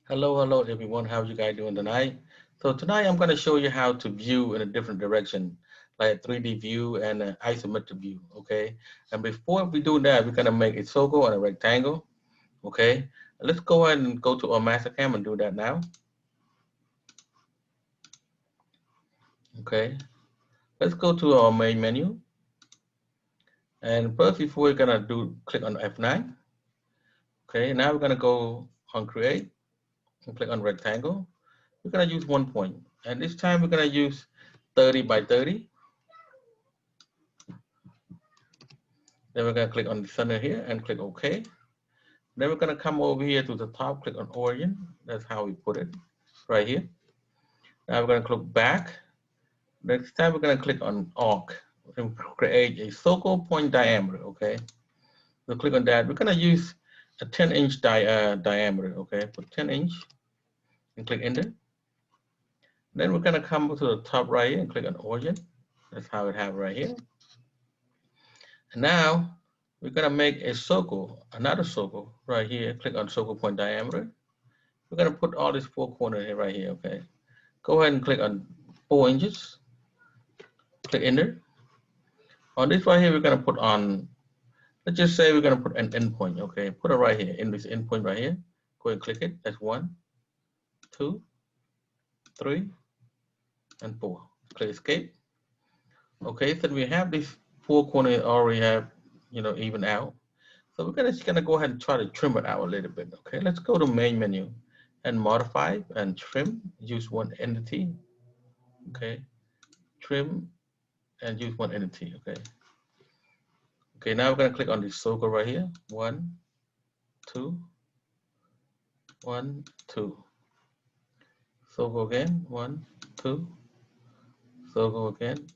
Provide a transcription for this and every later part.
Hello everyone. How you guys doing tonight? So tonight I'm going to show you how to view in a different direction, like a 3D view and an isometric view. Okay. And before we do that, we're going to make a circle and a rectangle. Okay. Let's go ahead and go to our Mastercam and do that now. Okay. Let's go to our main menu. And first, before we're going to click on F9. Okay. Now we're going to go on create and click on rectangle. We're going to use 1 point. And this time we're going to use 30 by 30. Then we're going to click on the center here and click OK. Then we're going to come over here to the top, click on origin. That's how we put it right here. Now we're going to click back. Next time we're going to click on arc and create a circle point diameter. Okay. So click on that. We're going to use a 10-inch diameter. Okay. Put 10-inch and click enter. Then we're going to come to the top right here and click on origin. That's how it have right here. And now we're going to make a circle, another circle right here. Click on circle point diameter. We're going to put all these four corners here right here. Okay. Go ahead and click on 4 inches. Click enter. On this right here, we're going to put on, let's just say we're going to put an endpoint. Okay. Put it right here in this endpoint right here. Go ahead and click it. That's 1, 2, 3, and 4. Click escape. Okay. So we have these four corners already have, even out. So we're just gonna go ahead and try to trim it out a little bit. Okay, let's go to main menu and modify and trim. Use one entity. Okay, trim and use one entity. Okay. Okay, now we're gonna click on this circle right here. 1, 2, 1, 2. Circle again. 1, 2. Circle again.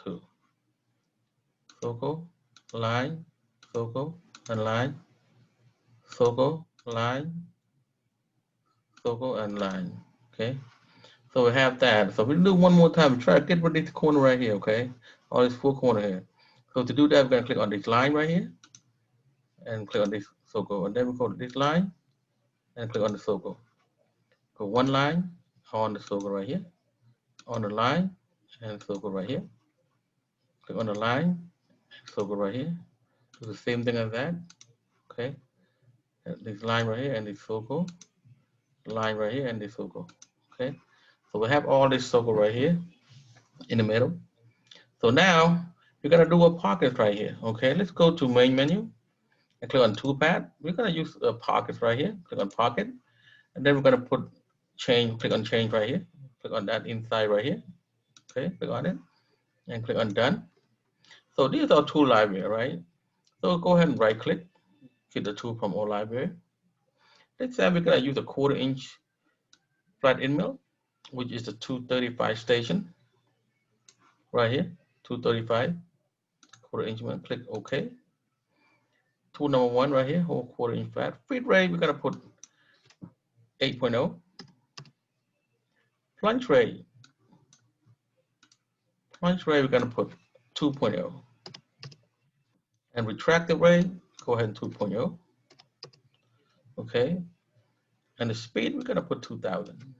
2. Circle, line, circle, and line. Circle, line, circle, and line. Okay. So we have that. So we do one more time. Try to get rid of this corner right here, okay? All this full corner here. So to do that, we're gonna click on this line right here and click on this circle. And then we go to this line and click on the circle. Go one line on the circle right here, on the line and circle right here. Click on the line, circle right here. Do the same thing as that, okay? And this line right here and this circle, line right here and this circle, okay? So we have all this circle right here in the middle. So now we're gonna do a pocket right here. Okay, let's go to main menu and click on toolpath. We're gonna use a pocket right here. Click on pocket, and then we're gonna put change. Click on change right here. Click on that inside right here. Okay, click on it and click on done. So these are tool library, right? So go ahead and right click, get the tool from all library. Let's say we're gonna use a 1/4-inch flat end mill, which is the 235 station right here. 235 1/4-inch mill. Click OK. Tool number 1 right here, whole 1/4-inch flat. Feed rate, we're going to put 8.0. Plunge rate, we're going to put 2.0. And retractive rate, go ahead and 2.0. Okay. And the speed, we're going to put 2000.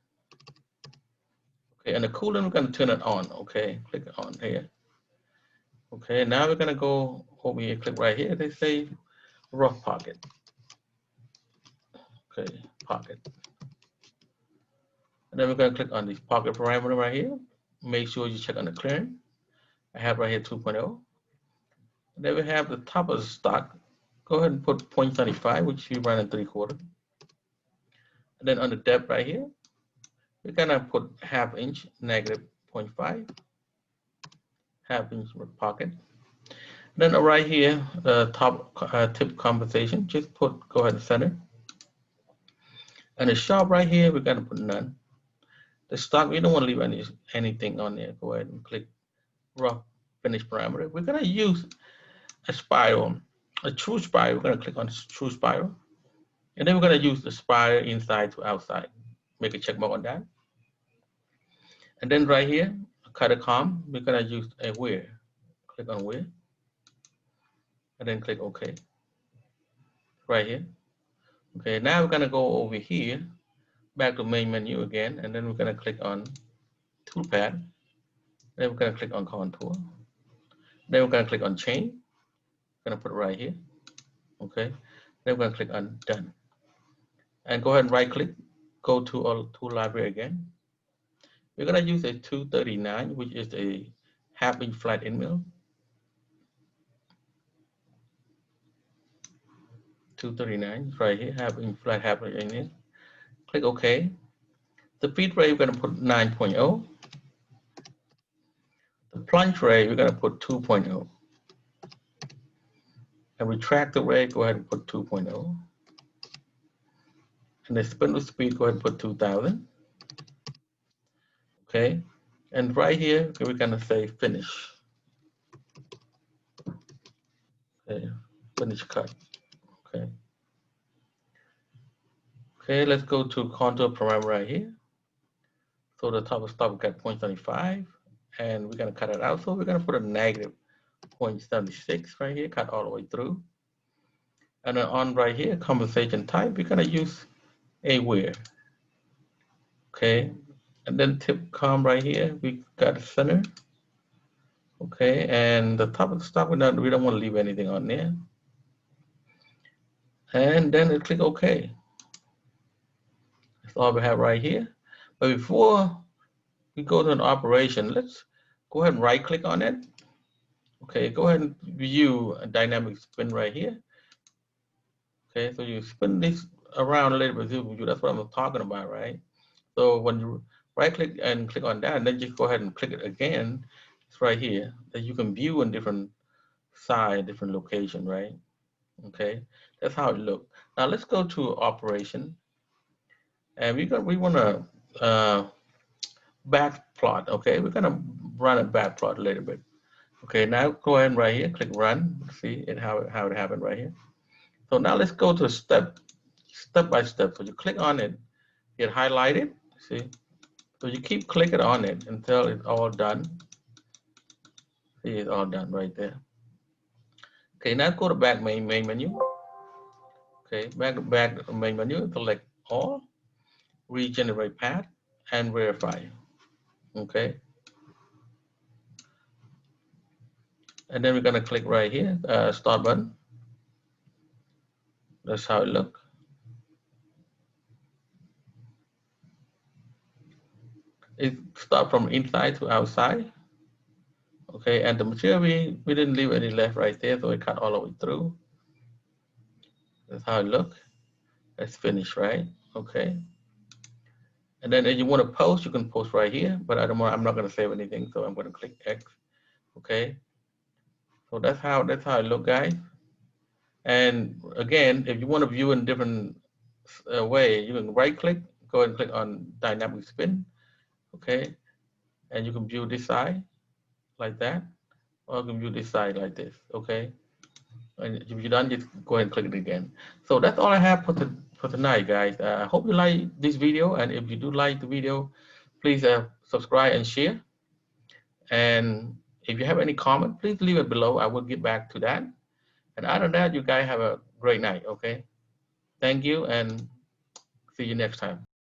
Okay. And the coolant, we're going to turn it on. Okay. Click on here. Okay. Now we're going to go over here, click right here. They say rough pocket. Okay. Pocket. And then we're going to click on this pocket parameter right here. Make sure you check on the clearing. I have right here 2.0. And then we have the top of the stock. Go ahead and put 0.75, which you run in 3/4. And then on the depth right here, we're gonna put 1/2 inch, negative 0.5, 1/2 inch pocket. Then right here, the top tip compensation, just go ahead and center. And the sharp right here, we're gonna put none. The stock, we don't want to leave anything on there. Go ahead and click rough finish parameter. We're gonna use a spiral, a true spiral. We're going to click on true spiral. And then we're going to use the spiral inside to outside. Make a check mark on that. And then right here, cut a comb, we're going to use a wear. Click on wear. And then click OK. Right here. Okay, now we're going to go over here back to main menu again, and then we're going to click on toolpath. Then we're going to click on contour. Then we're going to click on chain. We're going to put it right here. Okay. Then we're going to click on done. And go ahead and right click, go to our tool library again. We're going to use a 239, which is a half-inch flat end mill. 239 right here, half-inch flat, half-inch end mill. Click OK. The feed rate, we're going to put 9.0. The plunge rate, we're going to put 2.0. And retract the rate, go ahead and put 2.0. And the spindle speed, go ahead and put 2000. Okay. And right here, we're going to say finish. Okay. Finish cut. Okay. Okay, let's go to contour parameter right here. So the top of stop, we got 0.75, and we're going to cut it out. So we're going to put a negative 0.76 right here, cut all the way through. And then on right here, compensation type, we're going to use a wear. Okay, and then tip com right here, we got a center. Okay, and the top of the stop, we don't want to leave anything on there. And then click OK. That's all we have right here. But before we go to an operation, let's go ahead and right click on it. Okay, go ahead and view a dynamic spin right here. Okay, so you spin this around a little bit, that's what I'm talking about, right? So when you right click and click on that, and then just go ahead and click it again, it's right here that you can view in different side, different location, right? Okay, that's how it looks. Now let's go to operation, and we want to back plot. Okay, we're gonna run a back plot a little bit. Okay, now go ahead and right here, click run. See it how it happened right here. So now let's go to step by step. So you click on it, get highlighted. See, so you keep clicking on it until it's all done. See, it's all done right there. Okay, now go to back main menu. Okay, back main menu. Select all, regenerate path, and verify. Okay. And then we're gonna click right here, start button. That's how it looks. It start from inside to outside. Okay, and the material we didn't leave any left right there, so it cut all the way through. That's how it looks. That's finished, right? Okay. And then if you want to post, you can post right here, but I'm not gonna save anything, so I'm gonna click X. Okay. So that's how it looks, guys. And again, if you want to view in different way, you can right click, go ahead and click on dynamic spin. Okay, and you can view this side like that, or you can view this side like this. Okay, and if you're done, just go ahead and click it again. So that's all I have for tonight, guys. I hope you like this video, and if you do like the video, please subscribe and share. And if you have any comment, please leave it below. I will get back to that. And other than that, you guys have a great night. Okay, thank you, and see you next time.